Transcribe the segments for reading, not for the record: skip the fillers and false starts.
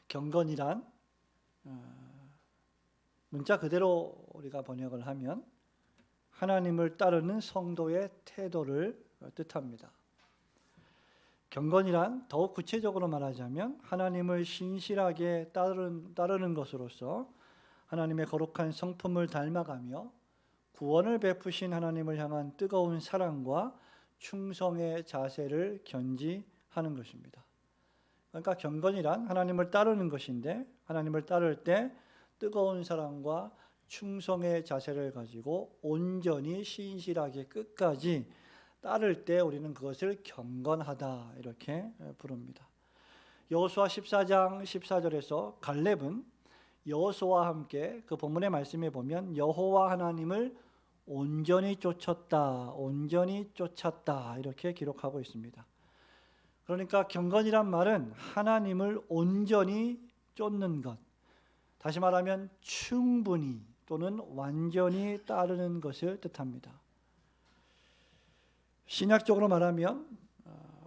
경건이란 문자 그대로 우리가 번역을 하면 하나님을 따르는 성도의 태도를 뜻합니다. 경건이란 더욱 구체적으로 말하자면 하나님을 신실하게 따르는 것으로서 하나님의 거룩한 성품을 닮아가며 구원을 베푸신 하나님을 향한 뜨거운 사랑과 충성의 자세를 견지하는 것입니다. 그러니까 경건이란 하나님을 따르는 것인데 하나님을 따를 때 뜨거운 사랑과 충성의 자세를 가지고 온전히 신실하게 끝까지 따를 때 우리는 그것을 경건하다 이렇게 부릅니다. 여호수아 14장 14절에서 갈렙은 여호수아와 함께 그 본문의 말씀에 보면 여호와 하나님을 온전히 쫓았다 이렇게 기록하고 있습니다. 그러니까 경건이란 말은 하나님을 온전히 쫓는 것, 다시 말하면 충분히 또는 완전히 따르는 것을 뜻합니다. 신약적으로 말하면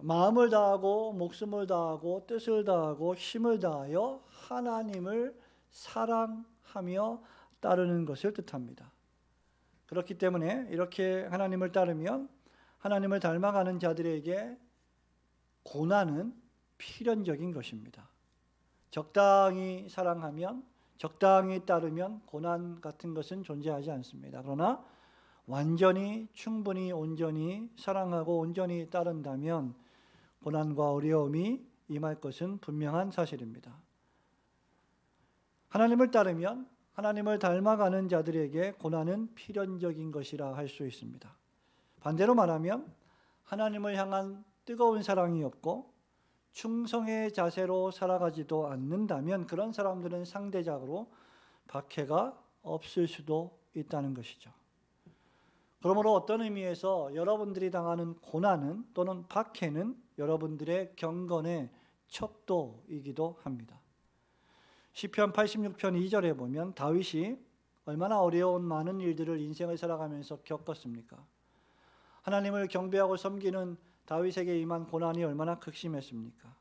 마음을 다하고 목숨을 다하고 뜻을 다하고 힘을 다하여 하나님을 사랑하며 따르는 것을 뜻합니다. 그렇기 때문에 이렇게 하나님을 따르면 하나님을 닮아가는 자들에게 고난은 필연적인 것입니다. 적당히 사랑하면, 적당히 따르면 고난 같은 것은 존재하지 않습니다. 그러나 완전히, 충분히, 온전히 사랑하고 온전히 따른다면 고난과 어려움이 임할 것은 분명한 사실입니다. 하나님을 따르면 하나님을 닮아가는 자들에게 고난은 필연적인 것이라 할 수 있습니다. 반대로 말하면 하나님을 향한 뜨거운 사랑이 없고 충성의 자세로 살아가지도 않는다면 그런 사람들은 상대적으로 박해가 없을 수도 있다는 것이죠. 그러므로 어떤 의미에서 여러분들이 당하는 고난은 또는 박해는 여러분들의 경건의 척도이기도 합니다. 시편 86편 2절에 보면 다윗이 얼마나 어려운 많은 일들을 인생을 살아가면서 겪었습니까? 하나님을 경배하고 섬기는 다윗에게 임한 고난이 얼마나 극심했습니까?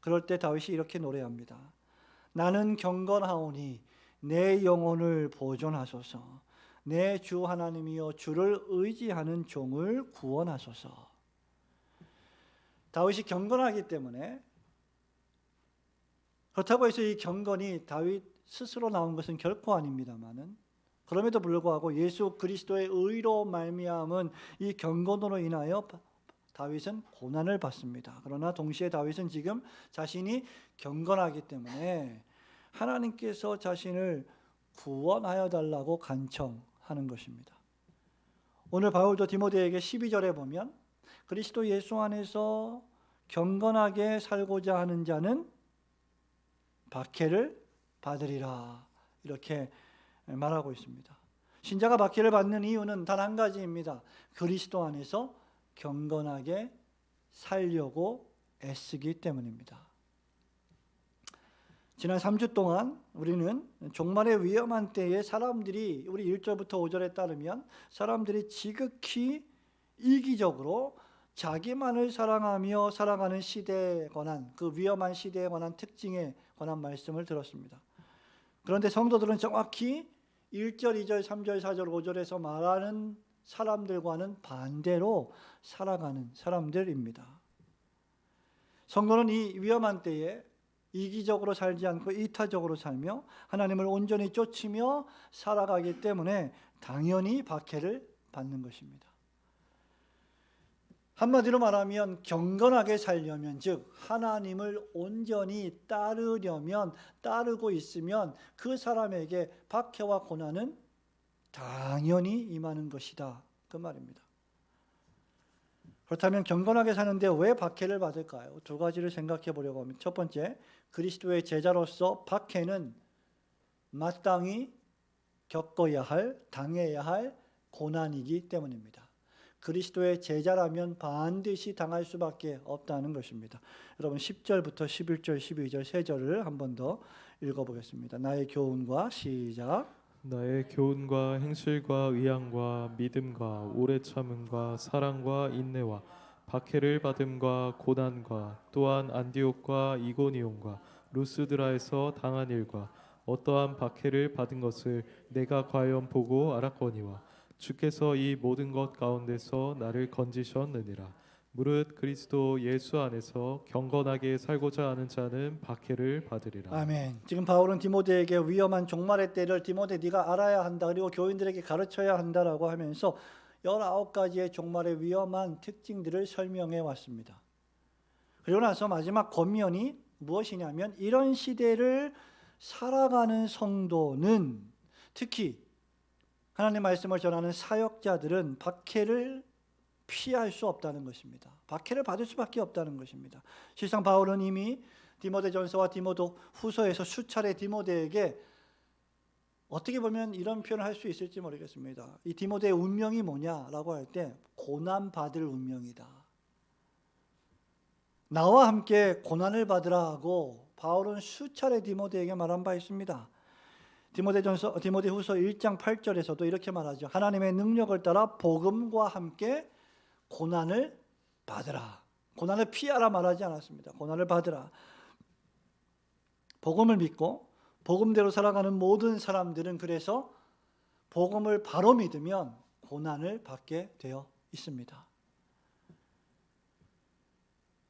그럴 때 다윗이 이렇게 노래합니다. 나는 경건하오니 내 영혼을 보존하소서. 내 주 하나님이여 주를 의지하는 종을 구원하소서. 다윗이 경건하기 때문에, 그렇다고 해서 이 경건이 다윗 스스로 나온 것은 결코 아닙니다만은 그럼에도 불구하고 예수 그리스도의 의로 말미암은 이 경건으로 인하여 다윗은 고난을 받습니다. 그러나 동시에 다윗은 지금 자신이 경건하기 때문에 하나님께서 자신을 구원하여 달라고 간청하는 것입니다. 오늘 바울도 디모데에게 12절에 보면 그리스도 예수 안에서 경건하게 살고자 하는 자는 박해를 받으리라 이렇게 말하고 있습니다. 신자가 박해를 받는 이유는 단 한 가지입니다. 그리스도 안에서 경건하게 살려고 애쓰기 때문입니다. 지난 3주 동안 우리는 종말의 위험한 때에 사람들이 우리 1절부터 5절에 따르면 사람들이 지극히 이기적으로 자기만을 사랑하며 살아가는 시대에 관한 그 위험한 시대에 관한 특징에 관한 말씀을 들었습니다. 그런데 성도들은 정확히 1절, 2절, 3절, 4절, 5절에서 말하는 사람들과는 반대로 살아가는 사람들입니다. 성도는 이 위험한 때에 이기적으로 살지 않고 이타적으로 살며 하나님을 온전히 쫓으며 살아가기 때문에 당연히 박해를 받는 것입니다. 한마디로 말하면 경건하게 살려면, 즉 하나님을 온전히 따르려면, 따르고 있으면 그 사람에게 박해와 고난은 당연히 임하는 것이다 그 말입니다. 그렇다면 경건하게 사는데 왜 박해를 받을까요? 두 가지를 생각해 보려고 합니다. 첫 번째, 그리스도의 제자로서 박해는 마땅히 겪어야 할, 당해야 할 고난이기 때문입니다. 그리스도의 제자라면 반드시 당할 수밖에 없다는 것입니다. 여러분 10절부터 11절, 12절, 3절을 한 번 더 읽어보겠습니다. 나의 교훈과 시작. 나의 교훈과 행실과 의향과 믿음과 오래 참음과 사랑과 인내와 박해를 받음과 고난과 또한 안디옥과 이고니온과 루스드라에서 당한 일과 어떠한 박해를 받은 것을 내가 과연 보고 알았거니와 주께서 이 모든 것 가운데서 나를 건지셨느니라. 무릇 그리스도 예수 안에서 경건하게 살고자 하는 자는 박해를 받으리라. 아멘. 지금 바울은 디모데에게 위험한 종말의 때를 디모데 네가 알아야 한다. 그리고 교인들에게 가르쳐야 한다라고 하면서 19가지의 종말의 위험한 특징들을 설명해 왔습니다. 그리고 나서 마지막 권면이 무엇이냐면 이런 시대를 살아가는 성도는 특히 하나님의 말씀을 전하는 사역자들은 박해를 피할 수 없다는 것입니다. 박해를 받을 수밖에 없다는 것입니다. 실상 바울은 이미 디모데전서와 디모데후서에서 수차례 디모데에게 어떻게 보면 이런 표현을 할 수 있을지 모르겠습니다. 이 디모데의 운명이 뭐냐라고 할 때 고난 받을 운명이다. 나와 함께 고난을 받으라 하고 바울은 수차례 디모데에게 말한 바 있습니다. 디모데후서 1장 8절에서도 이렇게 말하죠. 하나님의 능력을 따라 복음과 함께 고난을 받으라. 고난을 피하라 말하지 않았습니다. 고난을 받으라. 복음을 믿고 복음대로 살아가는 모든 사람들은 그래서 복음을 바로 믿으면 고난을 받게 되어 있습니다.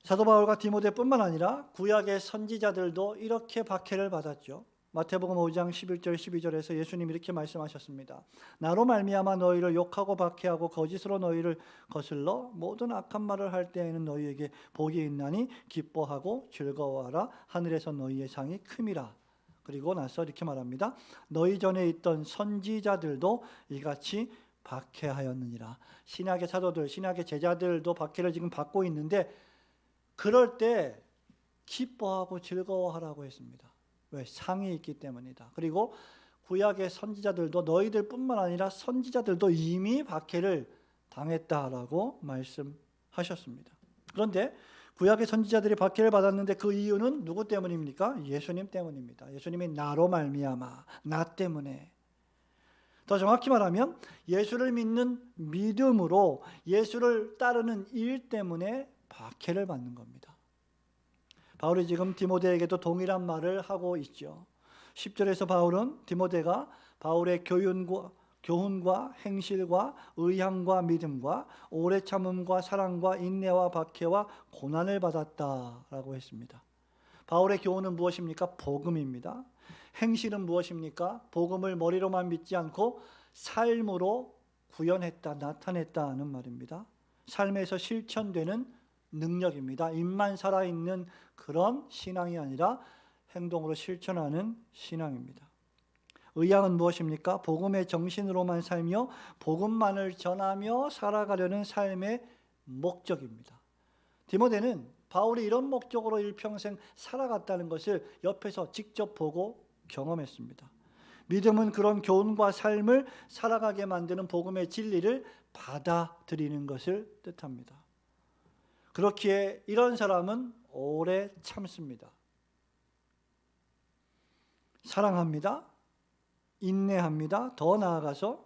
사도 바울과 디모데뿐만 아니라 구약의 선지자들도 이렇게 박해를 받았죠. 마태복음 5장 11절 12절에서 예수님이 이렇게 말씀하셨습니다. 나로 말미암아 너희를 욕하고 박해하고 거짓으로 너희를 거슬러 모든 악한 말을 할 때에는 너희에게 복이 있나니 기뻐하고 즐거워하라. 하늘에서 너희의 상이 큼이라. 그리고 나서 이렇게 말합니다. 너희 전에 있던 선지자들도 이같이 박해하였느니라. 신약의 사도들, 신약의 제자들도 박해를 지금 받고 있는데 그럴 때 기뻐하고 즐거워하라고 했습니다. 왜? 상이 있기 때문이다. 그리고 구약의 선지자들도 너희들뿐만 아니라 선지자들도 이미 박해를 당했다라고 말씀하셨습니다. 그런데 구약의 선지자들이 박해를 받았는데 그 이유는 누구 때문입니까? 예수님 때문입니다. 예수님이 나로 말미암아, 나 때문에. 더 정확히 말하면 예수를 믿는 믿음으로 예수를 따르는 일 때문에 박해를 받는 겁니다. 바울이 지금 디모데에게도 동일한 말을 하고 있죠. 10절에서 바울은 디모데가 바울의 교훈과 행실과 의향과 믿음과 오래 참음과 사랑과 인내와 박해와 고난을 받았다라고 했습니다. 바울의 교훈은 무엇입니까? 복음입니다. 행실은 무엇입니까? 복음을 머리로만 믿지 않고 삶으로 구현했다, 나타냈다는 말입니다. 삶에서 실천되는 능력입니다. 입만 살아있는 그런 신앙이 아니라 행동으로 실천하는 신앙입니다. 의향은 무엇입니까? 복음의 정신으로만 살며 복음만을 전하며 살아가려는 삶의 목적입니다. 디모데는 바울이 이런 목적으로 일평생 살아갔다는 것을 옆에서 직접 보고 경험했습니다. 믿음은 그런 교훈과 삶을 살아가게 만드는 복음의 진리를 받아들이는 것을 뜻합니다. 그렇기에 이런 사람은 오래 참습니다. 사랑합니다. 인내합니다. 더 나아가서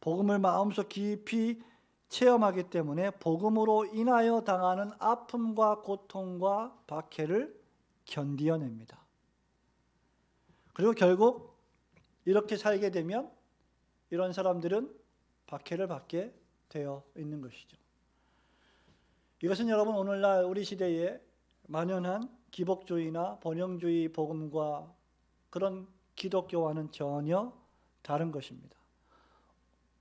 복음을 마음속 깊이 체험하기 때문에 복음으로 인하여 당하는 아픔과 고통과 박해를 견디어냅니다. 그리고 결국 이렇게 살게 되면 이런 사람들은 박해를 받게 되어 있는 것이죠. 이것은 여러분 오늘날 우리 시대에 만연한 기복주의나 번영주의 복음과 그런 기독교와는 전혀 다른 것입니다.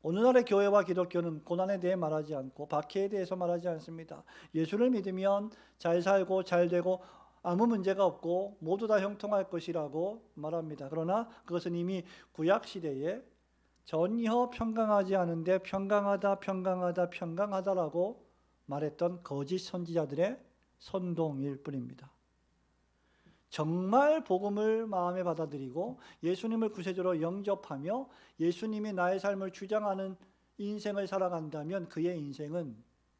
오늘날의 교회와 기독교는 고난에 대해 말하지 않고 박해에 대해서 말하지 않습니다. 예수를 믿으면 잘 살고 잘 되고 아무 문제가 없고 모두 다 형통할 것이라고 말합니다. 그러나 그것은 이미 구약 시대에 전혀 평강하지 않은데 평강하다라고 말했던 거짓 선지자들의 선동일 뿐입니다. 정말 복음을 마음에 받아들이고 예수님을 구세주로 영접하며 예수님이 나의 삶을 주장하는 인생을 살아간다면 그의 인생은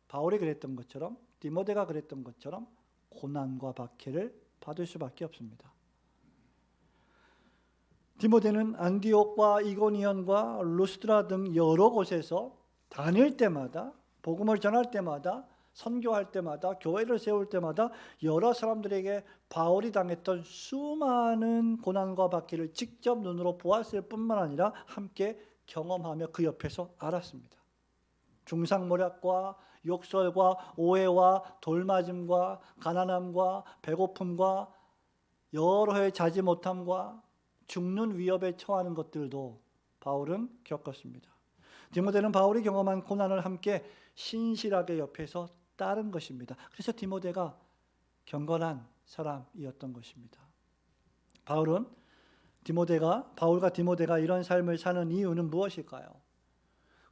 바울이 그랬던 것처럼 디모데가 그랬던 것처럼 고난과 박해를 받을 수밖에 없습니다. 디모데는 안디옥과 이고니온과 루스드라 등 여러 곳에서 다닐 때마다 복음을 전할 때마다 선교할 때마다 교회를 세울 때마다 여러 사람들에게 바울이 당했던 수많은 고난과 박해를 직접 눈으로 보았을 뿐만 아니라 함께 경험하며 그 옆에서 알았습니다. 중상모략과 욕설과 오해와 돌맞음과 가난함과 배고픔과 여러 해 자지 못함과 죽는 위협에 처하는 것들도 바울은 겪었습니다. 디모데는 바울이 경험한 고난을 함께 신실하게 옆에서 따른 것입니다. 그래서 디모데가 경건한 사람이었던 것입니다. 바울과 디모데가 이런 삶을 사는 이유는 무엇일까요?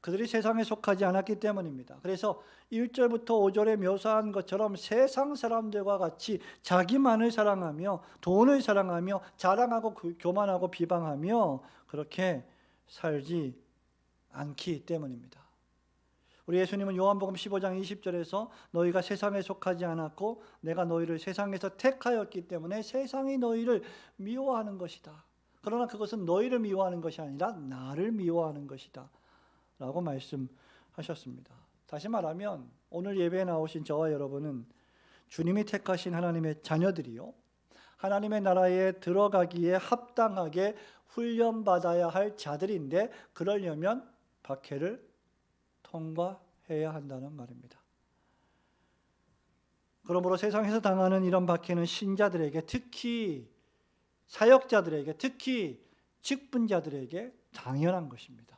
그들이 세상에 속하지 않았기 때문입니다. 그래서 1절부터 5절에 묘사한 것처럼 세상 사람들과 같이 자기만을 사랑하며 돈을 사랑하며 자랑하고 교만하고 비방하며 그렇게 살지 않기 때문입니다. 우리 예수님은 요한복음 15장 20절에서 너희가 세상에 속하지 않았고 내가 너희를 세상에서 택하였기 때문에 세상이 너희를 미워하는 것이다. 그러나 그것은 너희를 미워하는 것이 아니라 나를 미워하는 것이다 라고 말씀하셨습니다. 다시 말하면 오늘 예배에 나오신 저와 여러분은 주님이 택하신 하나님의 자녀들이요, 하나님의 나라에 들어가기에 합당하게 훈련받아야 할 자들인데 그러려면 박해를 통과해야 한다는 말입니다. 그러므로 세상에서 당하는 이런 박해는 신자들에게, 특히 사역자들에게, 특히 직분자들에게 당연한 것입니다.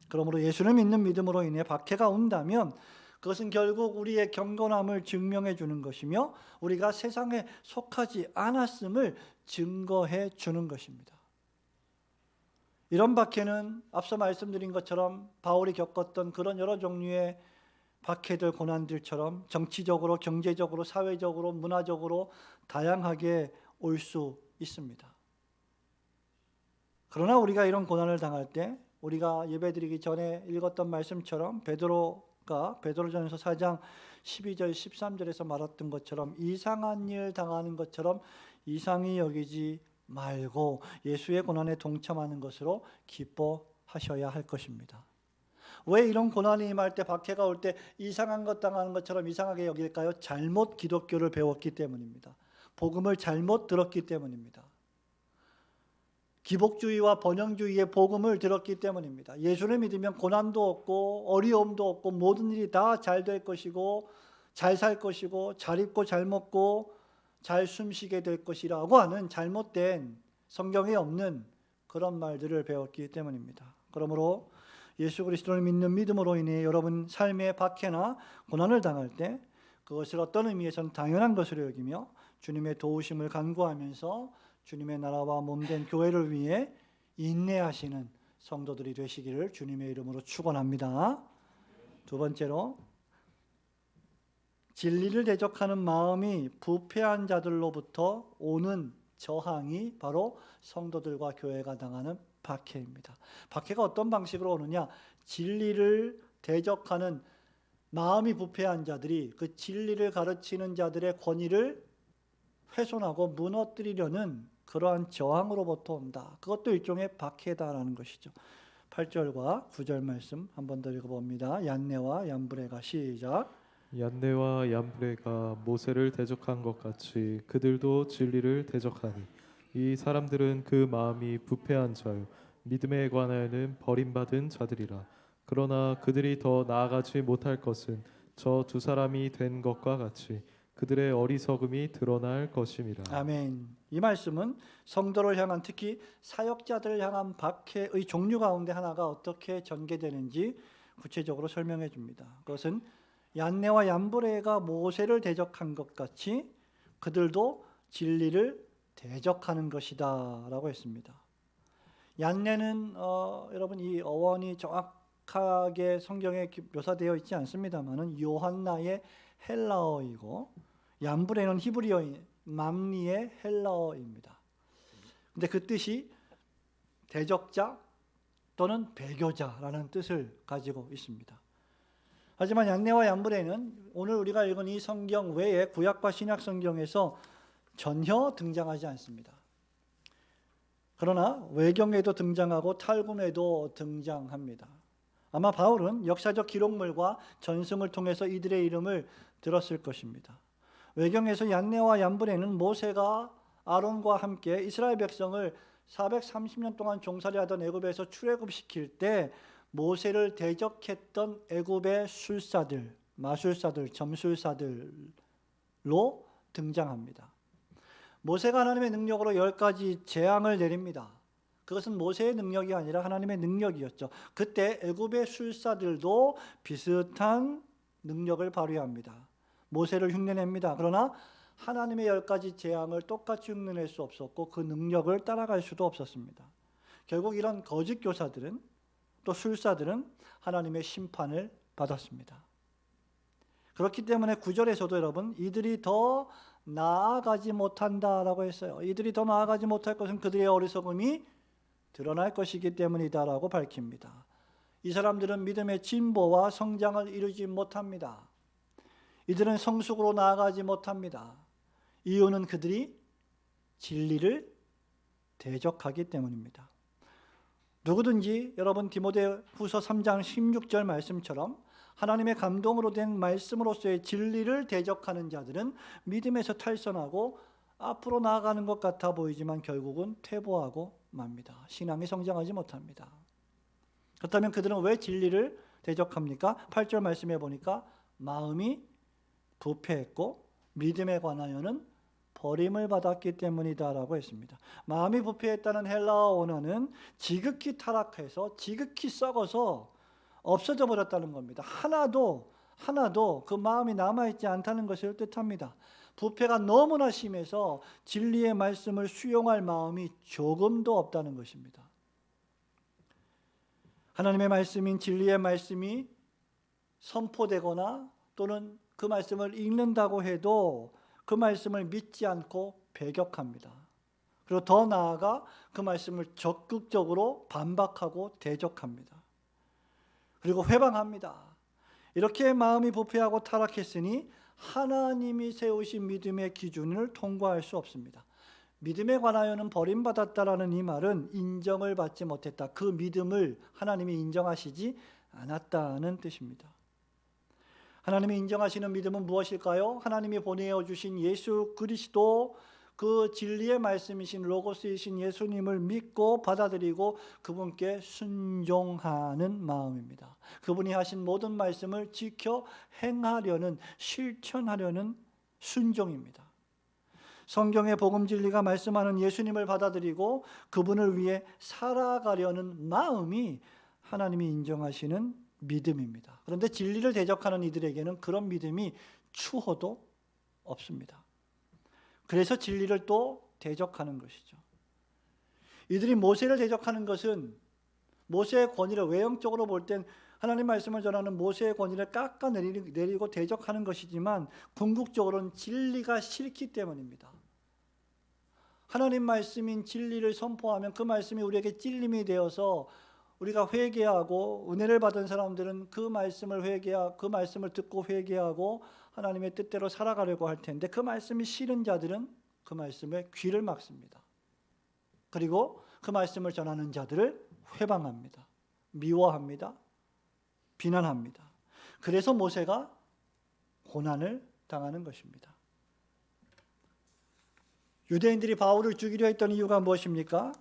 그러므로 예수를 믿는 믿음으로 인해 박해가 온다면 그것은 결국 우리의 경건함을 증명해 주는 것이며 우리가 세상에 속하지 않았음을 증거해 주는 것입니다. 이런 박해는 앞서 말씀드린 것처럼 바울이 겪었던 그런 여러 종류의 박해들, 고난들처럼 정치적으로, 경제적으로, 사회적으로, 문화적으로 다양하게 올 수 있습니다. 그러나 우리가 이런 고난을 당할 때 우리가 예배드리기 전에 읽었던 말씀처럼 베드로전서 4장 12절 13절에서 말했던 것처럼 이상한 일 당하는 것처럼 이상히 여기지 말고 예수의 고난에 동참하는 것으로 기뻐하셔야 할 것입니다. 왜 이런 고난이 임할 때, 박해가 올 때 이상한 것 당하는 것처럼 이상하게 여길까요? 잘못 기독교를 배웠기 때문입니다. 복음을 잘못 들었기 때문입니다. 기복주의와 번영주의의 복음을 들었기 때문입니다. 예수를 믿으면 고난도 없고 어려움도 없고 모든 일이 다 잘 될 것이고 잘 살 것이고 잘 입고 잘 먹고 잘 숨쉬게 될 것이라고 하는 잘못된, 성경에 없는 그런 말들을 배웠기 때문입니다. 그러므로 예수 그리스도를 믿는 믿음으로 인해 여러분 삶의 박해나 고난을 당할 때 그것을 어떤 의미에서는 당연한 것으로 여기며 주님의 도우심을 간구하면서 주님의 나라와 몸된 교회를 위해 인내하시는 성도들이 되시기를 주님의 이름으로 축원합니다. 두 번째로, 진리를 대적하는 마음이 부패한 자들로부터 오는 저항이 바로 성도들과 교회가 당하는 박해입니다. 박해가 어떤 방식으로 오느냐? 진리를 대적하는 마음이 부패한 자들이 그 진리를 가르치는 자들의 권위를 훼손하고 무너뜨리려는 그러한 저항으로부터 온다. 그것도 일종의 박해다라는 것이죠. 8절과 9절 말씀 한 번 더 읽어봅니다. 얀네와 얀브레가, 시작. 얀네와 얀브레가 모세를 대적한 것 같이 그들도 진리를 대적하니 이 사람들은 그 마음이 부패한 자요 믿음에 관하여는 버림받은 자들이라. 그러나 그들이 더 나아가지 못할 것은 저 두 사람이 된 것과 같이 그들의 어리석음이 드러날 것임이라. 아멘. 이 말씀은 성도를 향한, 특히 사역자들을 향한 박해의 종류 가운데 하나가 어떻게 전개되는지 구체적으로 설명해 줍니다. 그것은 얀네와 얀브레가 모세를 대적한 것 같이 그들도 진리를 대적하는 것이다 라고 했습니다. 얀네는 여러분 이 어원이 정확하게 성경에 묘사되어 있지 않습니다만은 요한나의 헬라어이고 얀브레는 히브리어인 맘리의 헬라어입니다. 근데 그 뜻이 대적자 또는 배교자라는 뜻을 가지고 있습니다. 하지만 얀네와 얀브레는 오늘 우리가 읽은 이 성경 외에 구약과 신약 성경에서 전혀 등장하지 않습니다. 그러나 외경에도 등장하고 탈금에도 등장합니다. 아마 바울은 역사적 기록물과 전승을 통해서 이들의 이름을 들었을 것입니다. 외경에서 얀네와 얀브레는 모세가 아론과 함께 이스라엘 백성을 430년 동안 종살이 하던 애굽에서 출애굽시킬 때 모세를 대적했던 애굽의 술사들, 마술사들, 점술사들로 등장합니다. 모세가 하나님의 능력으로 10가지 재앙을 내립니다. 그것은 모세의 능력이 아니라 하나님의 능력이었죠. 그때 애굽의 술사들도 비슷한 능력을 발휘합니다. 모세를 흉내냅니다. 그러나 하나님의 10가지 재앙을 똑같이 흉내낼 수 없었고 그 능력을 따라갈 수도 없었습니다. 결국 이런 거짓 교사들은 또 술사들은 하나님의 심판을 받았습니다. 그렇기 때문에 9절에서도 여러분 이들이 더 나아가지 못한다라고 했어요. 이들이 더 나아가지 못할 것은 그들의 어리석음이 드러날 것이기 때문이다라고 밝힙니다. 이 사람들은 믿음의 진보와 성장을 이루지 못합니다. 이들은 성숙으로 나아가지 못합니다. 이유는 그들이 진리를 대적하기 때문입니다. 누구든지 여러분 디모데후서 3장 16절 말씀처럼 하나님의 감동으로 된 말씀으로서의 진리를 대적하는 자들은 믿음에서 탈선하고 앞으로 나아가는 것 같아 보이지만 결국은 퇴보하고 맙니다. 신앙이 성장하지 못합니다. 그렇다면 그들은 왜 진리를 대적합니까? 8절 말씀해 보니까 마음이 부패했고 믿음에 관하여는 버림을 받았기 때문이다라고 했습니다. 마음이 부패했다는 헬라어 원어는 지극히 타락해서 지극히 썩어서 없어져 버렸다는 겁니다. 하나도 그 마음이 남아있지 않다는 것을 뜻합니다. 부패가 너무나 심해서 진리의 말씀을 수용할 마음이 조금도 없다는 것입니다. 하나님의 말씀인 진리의 말씀이 선포되거나 또는 그 말씀을 읽는다고 해도 그 말씀을 믿지 않고 배격합니다. 그리고 더 나아가 그 말씀을 적극적으로 반박하고 대적합니다. 그리고 회방합니다. 이렇게 마음이 부패하고 타락했으니 하나님이 세우신 믿음의 기준을 통과할 수 없습니다. 믿음에 관하여는 버림받았다라는 이 말은 인정을 받지 못했다. 그 믿음을 하나님이 인정하시지 않았다는 뜻입니다. 하나님이 인정하시는 믿음은 무엇일까요? 하나님이 보내어 주신 예수 그리스도 그 진리의 말씀이신 로고스이신 예수님을 믿고 받아들이고 그분께 순종하는 마음입니다. 그분이 하신 모든 말씀을 지켜 행하려는 실천하려는 순종입니다. 성경의 복음 진리가 말씀하는 예수님을 받아들이고 그분을 위해 살아가려는 마음이 하나님이 인정하시는 믿음입니다. 그런데 진리를 대적하는 이들에게는 그런 믿음이 추호도 없습니다. 그래서 진리를 또 대적하는 것이죠. 이들이 모세를 대적하는 것은 모세의 권위를 외형적으로 볼 땐 하나님 말씀을 전하는 모세의 권위를 깎아내리고 대적하는 것이지만 궁극적으로는 진리가 싫기 때문입니다. 하나님 말씀인 진리를 선포하면 그 말씀이 우리에게 찔림이 되어서 우리가 회개하고 은혜를 받은 사람들은 그 말씀을 듣고 회개하고 하나님의 뜻대로 살아가려고 할 텐데 그 말씀이 싫은 자들은 그 말씀에 귀를 막습니다. 그리고 그 말씀을 전하는 자들을 회방합니다. 미워합니다. 비난합니다. 그래서 모세가 고난을 당하는 것입니다. 유대인들이 바울을 죽이려 했던 이유가 무엇입니까?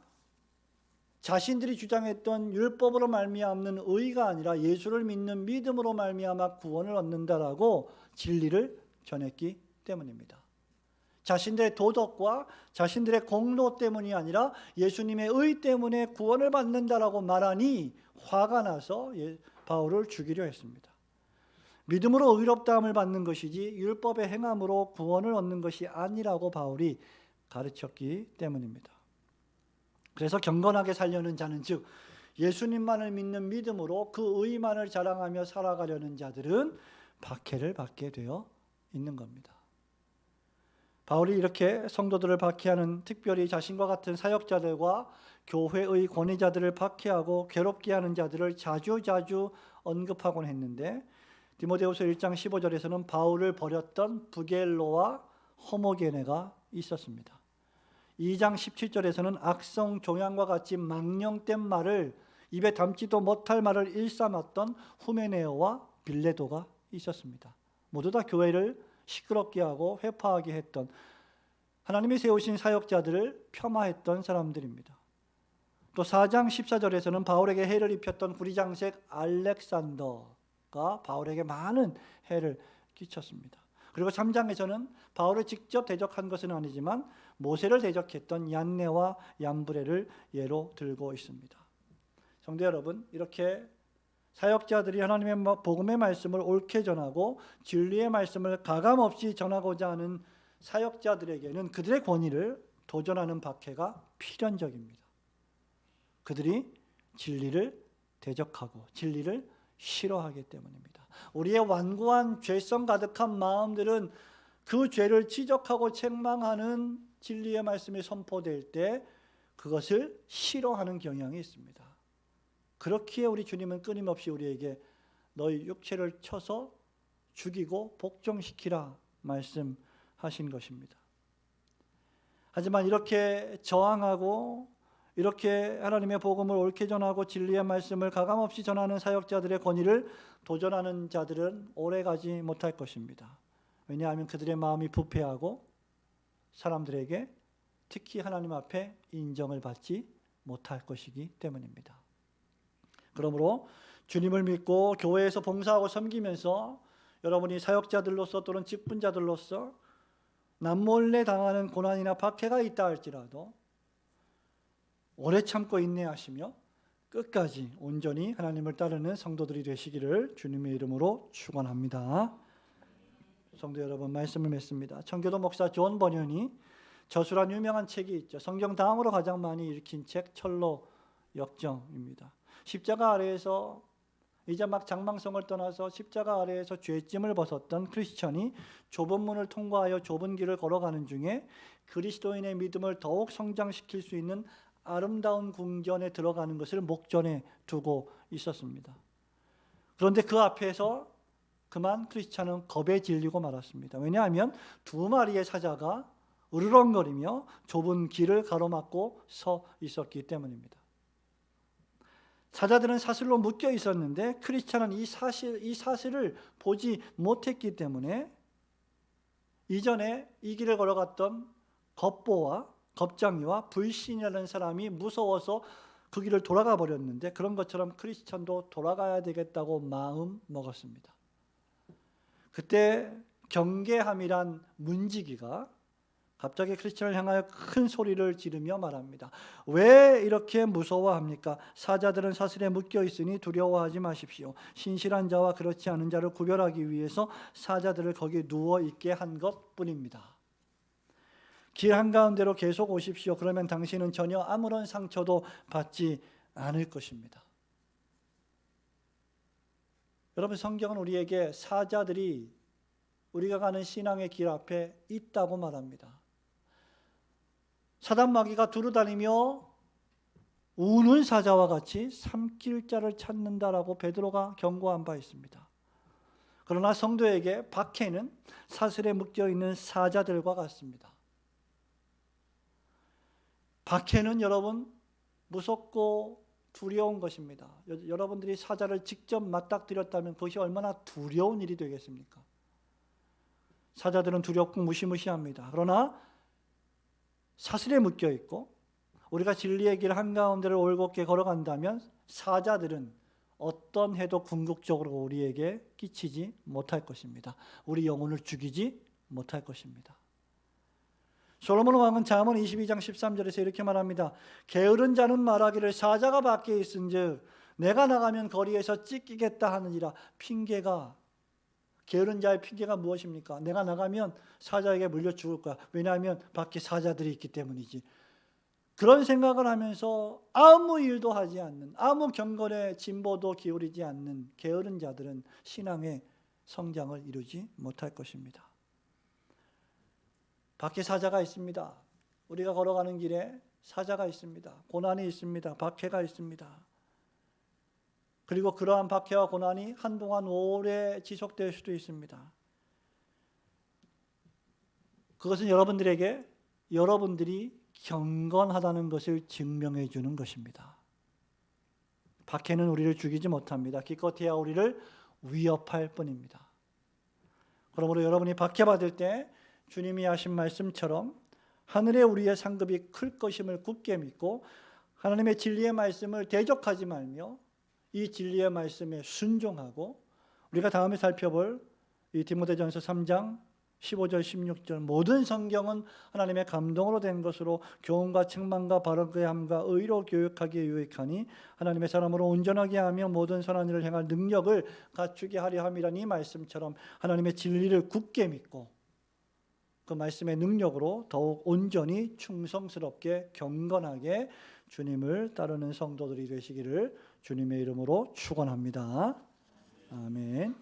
자신들이 주장했던 율법으로 말미암는 의가 아니라 예수를 믿는 믿음으로 말미암아 구원을 얻는다라고 진리를 전했기 때문입니다. 자신들의 도덕과 자신들의 공로 때문이 아니라 예수님의 의 때문에 구원을 받는다라고 말하니 화가 나서 바울을 죽이려 했습니다. 믿음으로 의롭다함을 받는 것이지 율법의 행함으로 구원을 얻는 것이 아니라고 바울이 가르쳤기 때문입니다. 그래서 경건하게 살려는 자는 즉 예수님만을 믿는 믿음으로 그 의만을 자랑하며 살아가려는 자들은 박해를 받게 되어 있는 겁니다. 바울이 이렇게 성도들을 박해하는 특별히 자신과 같은 사역자들과 교회의 권위자들을 박해하고 괴롭게 하는 자들을 자주자주 언급하곤 했는데 디모데후서 1장 15절에서는 바울을 버렸던 부겔로와 허모게네가 있었습니다. 2장 17절에서는 악성 종양과 같이 망령된 말을 입에 담지도 못할 말을 일삼았던 후메네오와 빌레도가 있었습니다. 모두 다 교회를 시끄럽게 하고 회파하게 했던, 하나님이 세우신 사역자들을 폄하했던 사람들입니다. 또 4장 14절에서는 바울에게 해를 입혔던 구리장색 알렉산더가 바울에게 많은 해를 끼쳤습니다. 그리고 3장에서는 바울을 직접 대적한 것은 아니지만 모세를 대적했던 얀네와 얀브레를 예로 들고 있습니다. 성도 여러분, 이렇게 사역자들이 하나님의 복음의 말씀을 옳게 전하고 진리의 말씀을 가감없이 전하고자 하는 사역자들에게는 그들의 권위를 도전하는 박해가 필연적입니다. 그들이 진리를 대적하고 진리를 싫어하기 때문입니다. 우리의 완고한 죄성 가득한 마음들은 그 죄를 지적하고 책망하는 진리의 말씀이 선포될 때 그것을 싫어하는 경향이 있습니다. 그렇기에 우리 주님은 끊임없이 우리에게 너희 육체를 쳐서 죽이고 복종시키라 말씀하신 것입니다. 하지만 이렇게 저항하고 이렇게 하나님의 복음을 옳게 전하고 진리의 말씀을 가감없이 전하는 사역자들의 권위를 도전하는 자들은 오래가지 못할 것입니다. 왜냐하면 그들의 마음이 부패하고 사람들에게 특히 하나님 앞에 인정을 받지 못할 것이기 때문입니다. 그러므로 주님을 믿고 교회에서 봉사하고 섬기면서 여러분이 사역자들로서 또는 직분자들로서 남몰래 당하는 고난이나 박해가 있다 할지라도 오래 참고 인내하시며 끝까지 온전히 하나님을 따르는 성도들이 되시기를 주님의 이름으로 축원합니다. 성도 여러분, 말씀을 맺습니다. 청교도 목사 존 버년이 저수란 유명한 책이 있죠. 성경 다음으로 가장 많이 읽힌 책 철로 역정입니다. 십자가 아래에서 이제 막 장망성을 떠나서 십자가 아래에서 죄짐을 벗었던 크리스천이 좁은 문을 통과하여 좁은 길을 걸어가는 중에 그리스도인의 믿음을 더욱 성장시킬 수 있는 아름다운 궁전에 들어가는 것을 목전에 두고 있었습니다. 그런데 그 앞에서 그만 크리스찬은 겁에 질리고 말았습니다. 왜냐하면 2마리의 사자가 으르렁거리며 좁은 길을 가로막고 서 있었기 때문입니다. 사자들은 사슬로 묶여 있었는데 크리스찬은 이 사슬을 보지 못했기 때문에 이전에 이 길을 걸어갔던 겁장이와 불신이라는 사람이 무서워서 그 길을 돌아가 버렸는데, 그런 것처럼 크리스찬도 돌아가야 되겠다고 마음 먹었습니다. 그때 경계함이란 문지기가 갑자기 크리스찬을 향하여 큰 소리를 지르며 말합니다. 왜 이렇게 무서워합니까? 사자들은 사슬에 묶여 있으니 두려워하지 마십시오. 신실한 자와 그렇지 않은 자를 구별하기 위해서 사자들을 거기 누워 있게 한 것뿐입니다. 길 한가운데로 계속 오십시오. 그러면 당신은 전혀 아무런 상처도 받지 않을 것입니다. 여러분, 성경은 우리에게 사자들이 우리가 가는 신앙의 길 앞에 있다고 말합니다. 사단 마귀가 두루다니며 우는 사자와 같이 삼킬 자를 찾는다라고 베드로가 경고한 바 있습니다. 그러나 성도에게 박해는 사슬에 묶여 있는 사자들과 같습니다. 박해는 여러분 무섭고 두려운 것입니다. 여러분들이 사자를 직접 맞닥뜨렸다면 그것이 얼마나 두려운 일이 되겠습니까? 사자들은 두렵고 무시무시합니다. 그러나 사슬에 묶여 있고 우리가 진리의 길 한가운데를 올곧게 걸어간다면 사자들은 어떤 해도 궁극적으로 우리에게 끼치지 못할 것입니다. 우리 영혼을 죽이지 못할 것입니다. 솔로몬 왕은 잠언 22장 13절에서 이렇게 말합니다. 게으른 자는 말하기를 사자가 밖에 있은즉 내가 나가면 거리에서 찢기겠다 하느니라. 게으른 자의 핑계가 무엇입니까? 내가 나가면 사자에게 물려 죽을 거야. 왜냐하면 밖에 사자들이 있기 때문이지. 그런 생각을 하면서 아무 일도 하지 않는, 아무 경건의 진보도 기울이지 않는 게으른 자들은 신앙의 성장을 이루지 못할 것입니다. 밖에 사자가 있습니다. 우리가 걸어가는 길에 사자가 있습니다. 고난이 있습니다. 박해가 있습니다. 그리고 그러한 박해와 고난이 한동안 오래 지속될 수도 있습니다. 그것은 여러분들이 경건하다는 것을 증명해 주는 것입니다. 박해는 우리를 죽이지 못합니다. 기껏해야 우리를 위협할 뿐입니다. 그러므로 여러분이 박해받을 때 주님이 하신 말씀처럼 하늘에 우리의 상급이 클 것임을 굳게 믿고 하나님의 진리의 말씀을 대적하지 말며 이 진리의 말씀에 순종하고 우리가 다음에 살펴볼 이 디모데전서 3장 15절 16절 모든 성경은 하나님의 감동으로 된 것으로 교훈과 책망과 바르게 함과 의로 교육하기에 유익하니 하나님의 사람으로 온전하게 하며 모든 선한 일을 행할 능력을 갖추게 하려 함이라는 이 말씀처럼 하나님의 진리를 굳게 믿고 그 말씀의 능력으로 더욱 온전히 충성스럽게 경건하게 주님을 따르는 성도들이 되시기를 주님의 이름으로 축원합니다. 아멘.